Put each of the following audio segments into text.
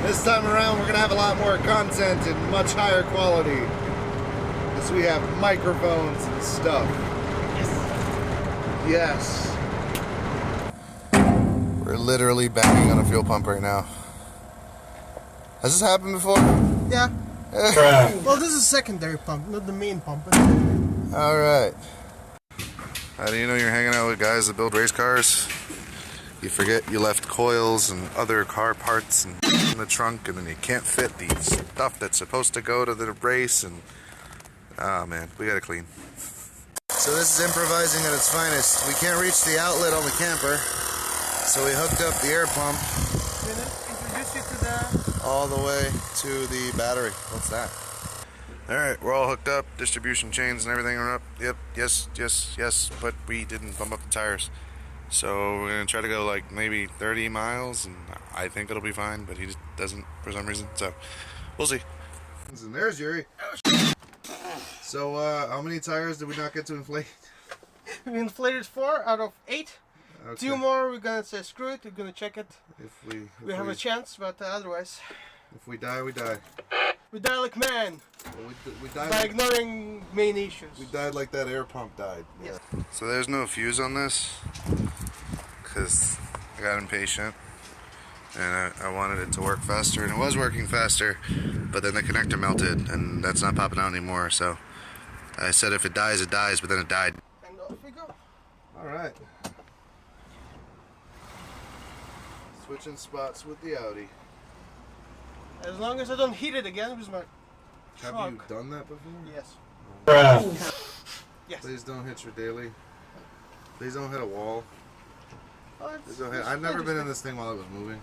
This time around, we're gonna have a lot more content and much higher quality, because we have microphones and stuff. Yes. We're literally banging on a fuel pump right now. Has this happened before? Yeah. Well, this is a secondary pump, not the main pump. Alright. How do you know you're hanging out with guys that build race cars? You forget you left coils and other car parts in the trunk, and then you can't fit the stuff that's supposed to go to the race, and oh man, we gotta clean. So this is improvising at its finest. We can't reach the outlet on the camper, so we hooked up the air pump Introduce you to the... all the way to the battery. What's that? Alright, we're all hooked up, distribution chains and everything are up. Yep, yes, but we didn't bump up the tires. So we're going to try to go like maybe 30 miles, and I think it'll be fine, but he just doesn't for some reason, so we'll see. And there's Yuri. So how many tires did we not get to inflate? We inflated 4 out of 8. Okay. 2 more, we're going to say screw it, we're going to check it. If we have a chance, but otherwise... If we die, we die. We die like man. Well, we died by ignoring main issues. We died like that air pump died. Yes. So there's no fuse on this, because I got impatient and I wanted it to work faster, and it was working faster, but then the connector melted and that's not popping out anymore. So I said if it dies, it dies, but then it died. And off we go. Alright. Switching spots with the Audi. As long as I don't hit it again with my Have truck. you done that before? Yes. Yes. Please don't hit your daily. Please don't hit a wall. Oh, Please don't hit. I've never been in this thing while it was moving.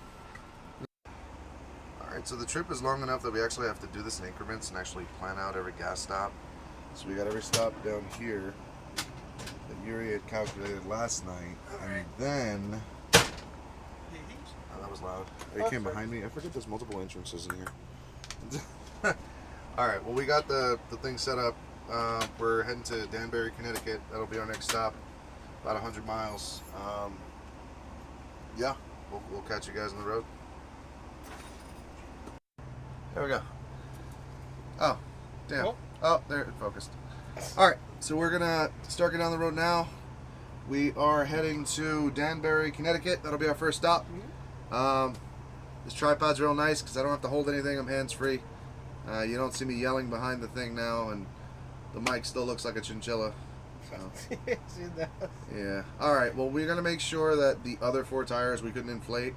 Alright, so the trip is long enough that we actually have to do this in increments and actually plan out every gas stop. So we got every stop down here that Yuri had calculated last night, and then... Oh, that was loud. It came behind me. I forget there's multiple entrances in here. Alright, well we got the thing set up. We're heading to Danbury, Connecticut. That'll be our next stop. About 100 miles. Yeah, we'll catch you guys on the road. There we go. Oh, damn. Oh, there, it focused. Alright, so we're gonna start getting on the road now. We are heading to Danbury, Connecticut. That'll be our first stop. This tripod's real nice because I don't have to hold anything. I'm hands-free. You don't see me yelling behind the thing now, and the mic still looks like a chinchilla. So. Yeah. Alright, well we're going to make sure that the other 4 tires we couldn't inflate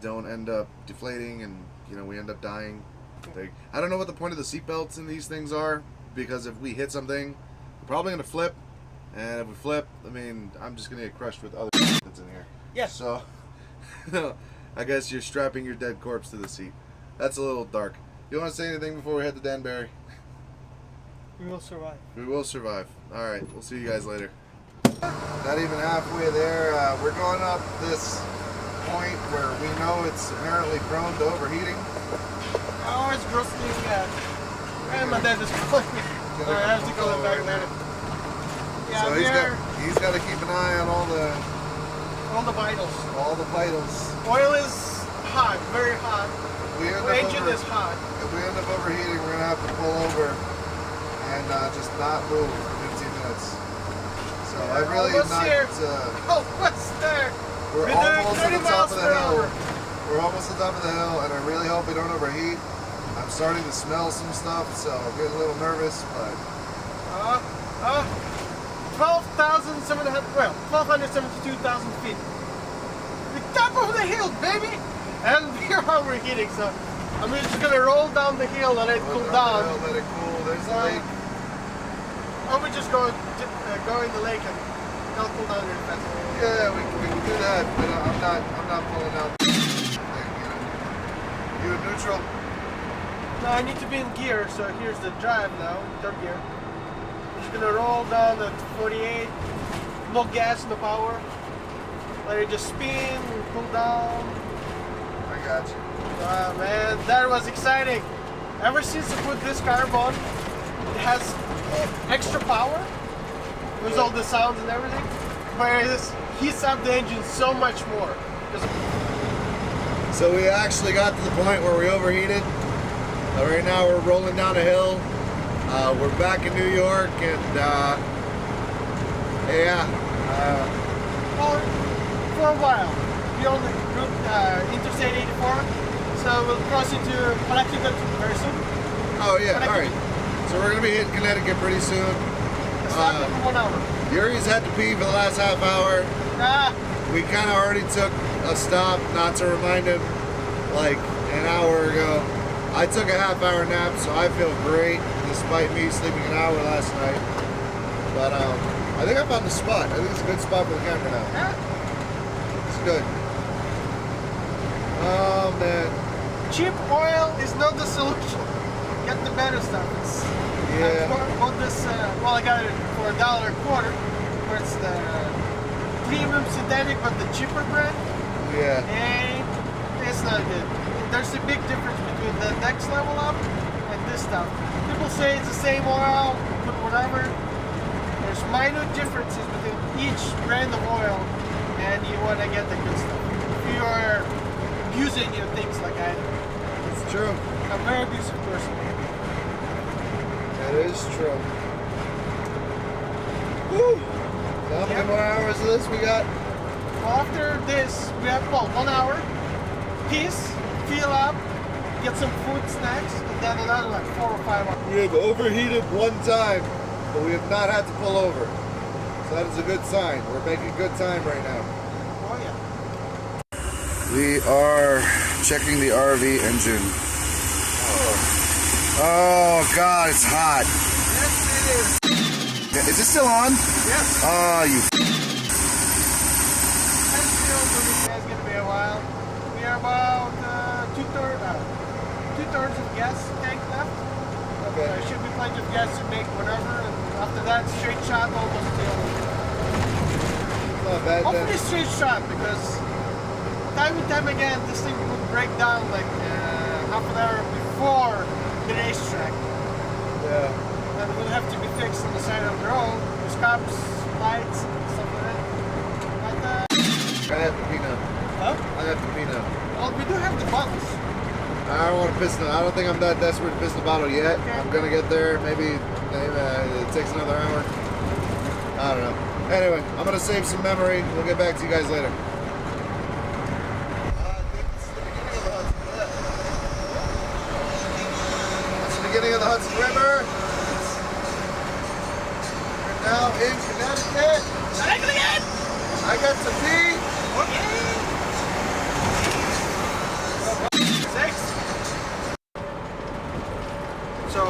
don't end up deflating and, you know, we end up dying. I don't know what the point of the seatbelts in these things are, because if we hit something, we're probably going to flip, and if we flip, I mean, I'm just going to get crushed with other that's in here. Yes. So, I guess you're strapping your dead corpse to the seat. That's a little dark. You want to say anything before we head to Danbury? We will survive. We will survive. Alright, we'll see you guys later. Not even halfway there. We're going up this point where we know it's apparently prone to overheating. Oh, it's grossly bad. And my dad is calling me. I have to call him back later. Yeah, so he's got to keep an eye on all the vitals. All the vitals. Oil is hot, very hot. The engine is hot. If we end up overheating, we're gonna have to pull over and just not move for 15 minutes. So Yeah, I really almost not. here. Almost there. We're almost at the top of the hill. We're almost at the top of the hill, and I really hope we don't overheat. I'm starting to smell some stuff, so I'm getting a little nervous, but 12,772,000 feet. The top of the hill, baby! And we're overheating, so I'm just gonna roll down the hill and let it cool down. Let it cool. There's the lake. Or we just go in the lake and it'll cool down really fast. Yeah, we can do that, but I'm not pulling out. You in neutral? No, I need to be in gear, so here's the drive now, third gear. I'm just gonna roll down at 48, no gas, no power. Let it just spin, cool down. I got you. Wow, man, that was exciting. Ever since I put this carbon, it has extra power with all the sounds and everything, but it heats up the engine so much more. So we actually got to the point where we overheated. Right now we're rolling down a hill. We're back in New York, and well, for a while, we on the route Interstate 84, so we'll cross into Connecticut very soon. Oh yeah, all right. So we're gonna be hitting Connecticut pretty soon. Stop in 1 hour. Yuri's had to pee for the last half hour. We kind of already took a stop, not to remind him, like an hour ago. I took a half-hour nap, so I feel great, despite me sleeping an hour last night. But I think I found the spot. I think it's a good spot for the camera now. Yeah. It's good. Oh man. Cheap oil is not the solution. Get the better stuff. Yeah. I bought this. Well, I got it for $1.25. Where it's the premium synthetic, but the cheaper brand. Yeah. And it's not good. There's a big difference between the next level up and this stuff. People say it's the same oil, put whatever. There's minor differences between each brand of oil, and you want to get the good stuff. If you are abusing your things like I do. It's true. I'm a very abusive person. That is true. Woo! So how many more hours of this we got? Well, after this, we have, well, 1 hour. Peace. Fill up, get some food, snacks, and then another like 4 or 5 hours. We have overheated one time, but we have not had to pull over. So that is a good sign. We're making good time right now. Oh yeah. We are checking the RV engine. Oh God, it's hot. Yes, it is. Is it still on? Yes. Oh, you. It's gonna be a while. We are about two-thirds of gas tank left. Okay. There should be plenty of gas to make whatever, and after that, straight shot almost till. Not bad. Hopefully straight shot, because time and time again this thing would break down like half an hour before the racetrack. Yeah. And it would have to be fixed on the side of the road. There's cops, lights, and stuff like that. But, I have to pee now. huh? I have to pee now. Well, we do have the bottles. I don't want to piss. I don't think I'm that desperate to piss the bottle yet. Okay. I'm gonna get there. Maybe it takes another hour. I don't know. Anyway, I'm gonna save some memory. We'll get back to you guys later. That's the beginning of the Hudson River. We're now in Connecticut. Connecticut! I got to pee. Okay. 6. So,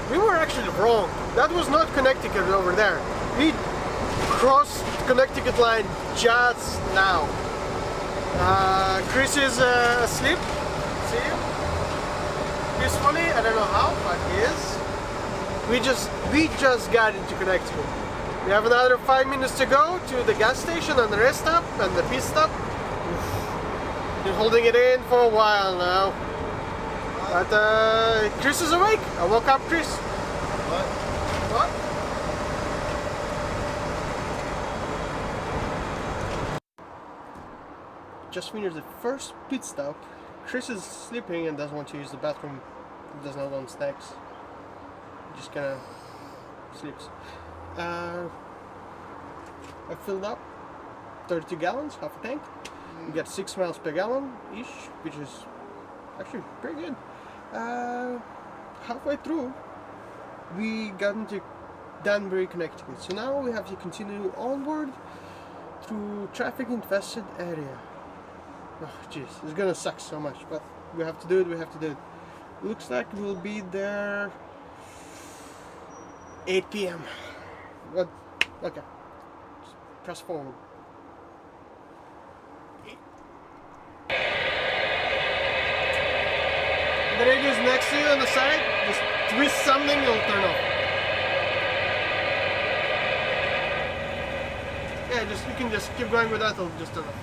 we were actually wrong. That was not Connecticut over there. We crossed Connecticut line just now. Chris is asleep. See him? He's funny. I don't know how, but he is. We just got into Connecticut. We have another 5 minutes to go to the gas station and the rest stop and the pit stop. Been holding it in for a while now. But Chris is awake. I woke up Chris. What? Just finished the first pit stop. Chris is sleeping and doesn't want to use the bathroom. He does not want snacks. He just kind of sleeps. I filled up 32 gallons, half a tank. We got 6 miles per gallon ish, which is actually pretty good. Halfway through, we got into Danbury, Connecticut. So now we have to continue onward through traffic infested area. Oh jeez, it's gonna suck so much, but we have to do it, Looks like we'll be there 8 p.m. But, okay, just press forward. The radio is next to you on the side, just twist something, it'll turn off. Yeah, you can just keep going with that, it'll just turn off.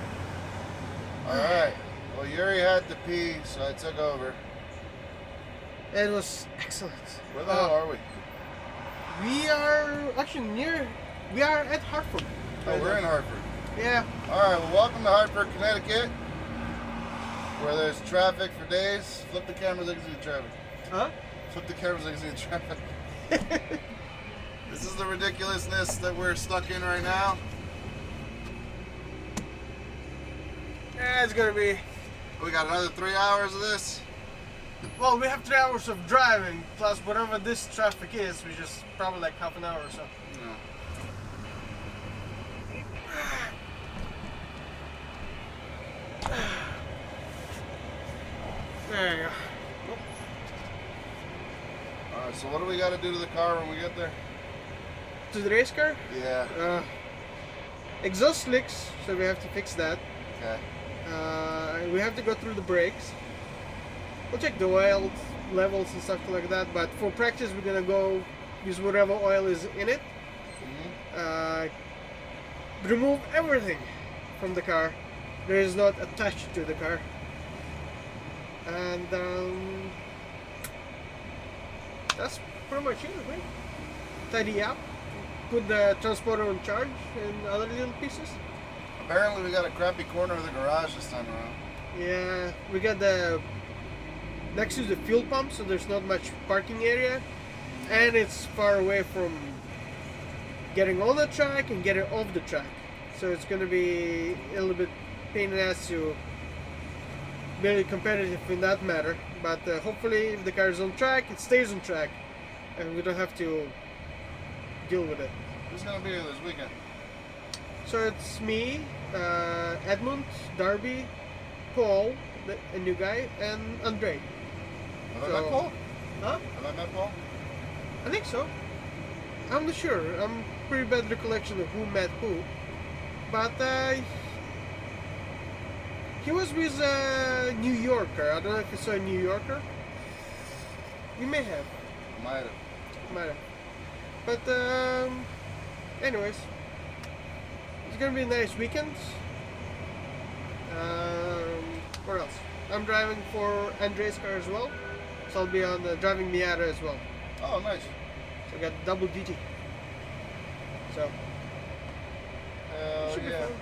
Alright. Well, Yuri had to pee, so I took over. It was excellent. Where the hell are we? We are actually we are at Hartford. Oh, we're in Hartford. Yeah. Alright, well, welcome to Hartford, Connecticut. Where there's traffic for days, flip the camera so you can see the traffic. Huh? Flip the camera so you can see the traffic. This is the ridiculousness that we're stuck in right now. Yeah, it's gonna be... We got another 3 hours of this. Well, we have 3 hours of driving, plus whatever this traffic is, which is probably like half an hour or so. Yeah. There you go. Alright, so what do we got to do to the car when we get there? To the race car? Yeah. Exhaust leaks, so we have to fix that. Okay. We have to go through the brakes. We'll check the oil levels and stuff like that, but for practice we're gonna go use whatever oil is in it. Remove everything from the car that is not attached to the car. And that's pretty much it, right? Tidy up, put the transporter on charge and other little pieces. Apparently we got a crappy corner of the garage this time around. Yeah, we got the next to the fuel pump, so there's not much parking area, and it's far away from getting on the track and getting off the track. So it's gonna be a little bit pain in the ass to be really competitive in that matter. But hopefully, if the car is on track, it stays on track, and we don't have to deal with it. Who's gonna be here this weekend? So it's me, Edmund, Darby, Paul, a new guy, and Andre. Have I met Paul? Huh? Have I met Paul? I think so. I'm not sure. I'm pretty bad recollection of who met who. But he was with a New Yorker. I don't know if you saw a New Yorker. You may have. Might have. Might have. But anyways, it's gonna be a nice weekend. What else? I'm driving for Andre's car as well, so I'll be on driving Miata as well. Oh, nice. So I got double duty. So Hell should be yeah. fun.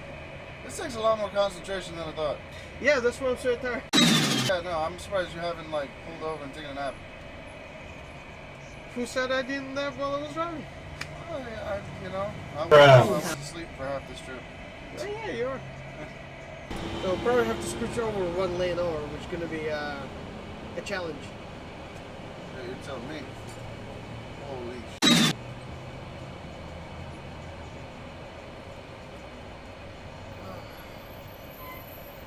This takes a lot more concentration than I thought. Yeah, that's why I'm so tired. Yeah, no, I'm surprised you haven't like pulled over and taken a nap. Who said I didn't nap while I was driving? Oh, yeah, I was asleep for half this trip. Oh, yeah, you are. So we'll probably have to scooch over one lane over, which is going to be a challenge. Yeah, you're telling me. Holy shit.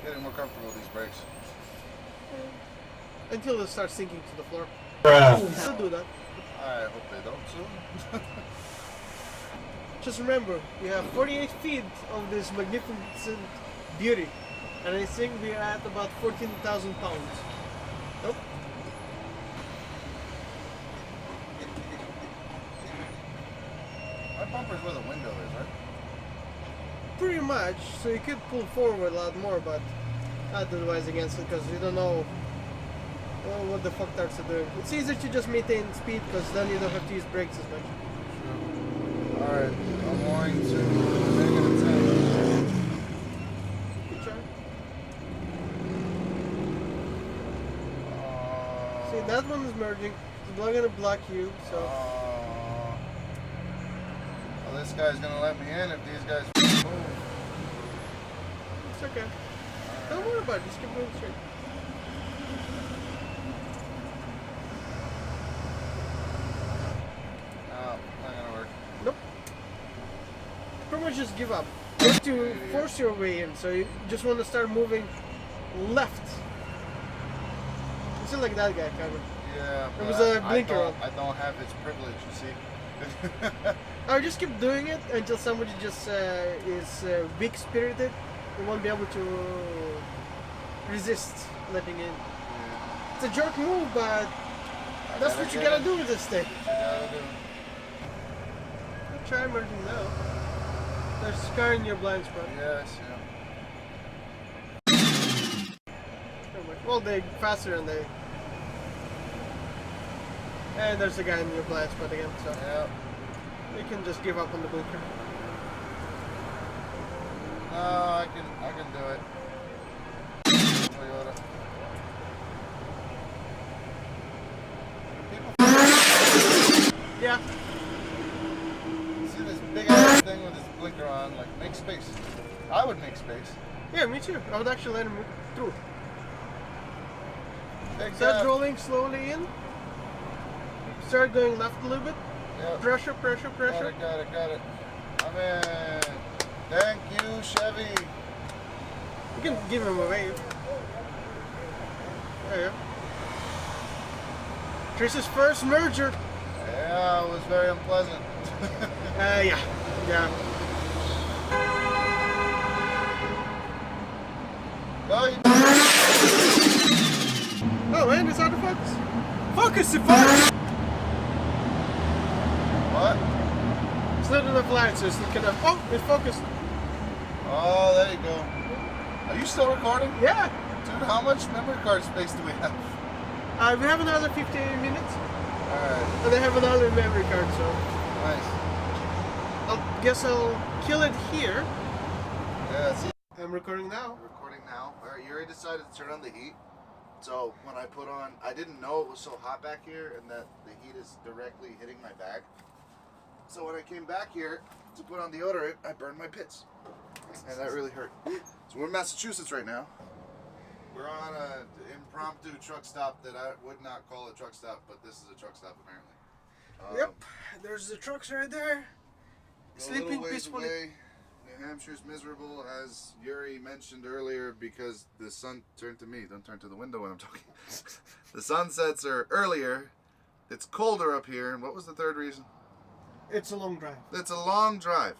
Getting more comfortable with these brakes. Until they start sinking to the floor. Still do that. I hope they don't soon. Just remember, we have 48 feet of this magnificent beauty. And I think we're at about 14,000 pounds. Nope. My bumper's where the window is, right? Pretty much. So you could pull forward a lot more, but I'd advise against it because you don't know what the fuck darts are doing. It's easier to just maintain speed because then you don't have to use brakes as much. Sure. Alright, I'm going to make an attempt. Good try. See, that one is merging. It's not going to block you, so... Well, this guy's going to let me in if these guys... It's okay. Don't worry about it. Just keep going straight. No, not going to work. Nope. Pretty much just give up. You have to force your way in, so you just want to start moving left. It's like that guy, kind of. Yeah, There was a blinker on. I don't have his privilege, you see. I just keep doing it until somebody just is weak-spirited. They won't be able to resist letting in. Yeah. It's a jerk move, but that's what you gotta do with this thing. Try merging now. There's a car in your blind spot. Yes, Well, they're faster and they... And there's a guy in your blind spot again, so... yeah. You can just give up on the blinker. No, I can do it. Toyota. yeah. See this big ass thing with this blinker on? Like, make space. I would make space. Yeah, me too. I would actually let him through. Start rolling slowly in. Start going left a little bit. Yep. Pressure, pressure, pressure. Got it. I'm in. Thank you, Chevy. You can give him a wave. There you go. Chris's first merger. Yeah, it was very unpleasant. Yeah. Oh man, it's out of focus. Focus! What? It's not enough light, so it's not gonna. Oh, it's focused. Oh, there you go. Are you still recording? Yeah. Dude, how much memory card space do we have? We have another 15 minutes. Alright. And I have another memory card, so. Nice. I guess I'll kill it here. Yeah, see. I'm recording now. Recording now. Alright, you already decided to turn on the heat. So when I put on, I didn't know it was so hot back here and that the heat is directly hitting my bag. So when I came back here to put on deodorant, I burned my pits. And that really hurt. So we're in Massachusetts right now. We're on an impromptu truck stop that I would not call a truck stop, but this is a truck stop apparently. Yep, there's the trucks right there. Sleeping peacefully. Away. New Hampshire's miserable, as Yuri mentioned earlier, because the sun turned to me. Don't turn to the window when I'm talking. The sunsets are earlier. It's colder up here. And what was the third reason? It's a long drive. It's a long drive.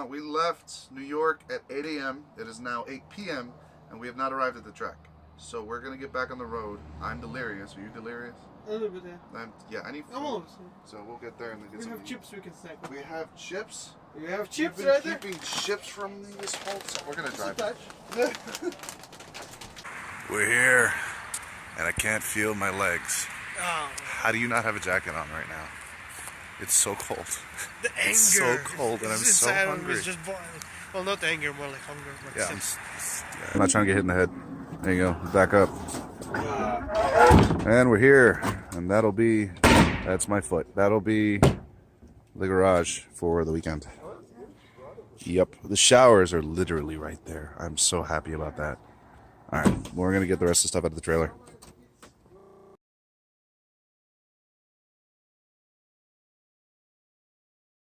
We left New York at 8 a.m. It is now 8 p.m. and we have not arrived at the track. So we're gonna get back on the road. I'm delirious. Are you delirious? A little bit, yeah. Yeah, I need food. Almost. So we'll get there and then get some. We have chips we can snack. We have chips. You have chips You've right been there? keeping chips from this whole time. We're gonna drive. We're here, and I can't feel my legs. Oh. How do you not have a jacket on right now? It's so cold. The anger. It's so cold, and I'm so hungry. It's just boiling. Well, not anger, more like hunger. Yeah, I'm not trying to get hit in the head. There you go. Back up. And we're here, and that's my foot. That'll be the garage for the weekend. Yep, the showers are literally right there. I'm so happy about that. All right, we're gonna get the rest of the stuff out of the trailer.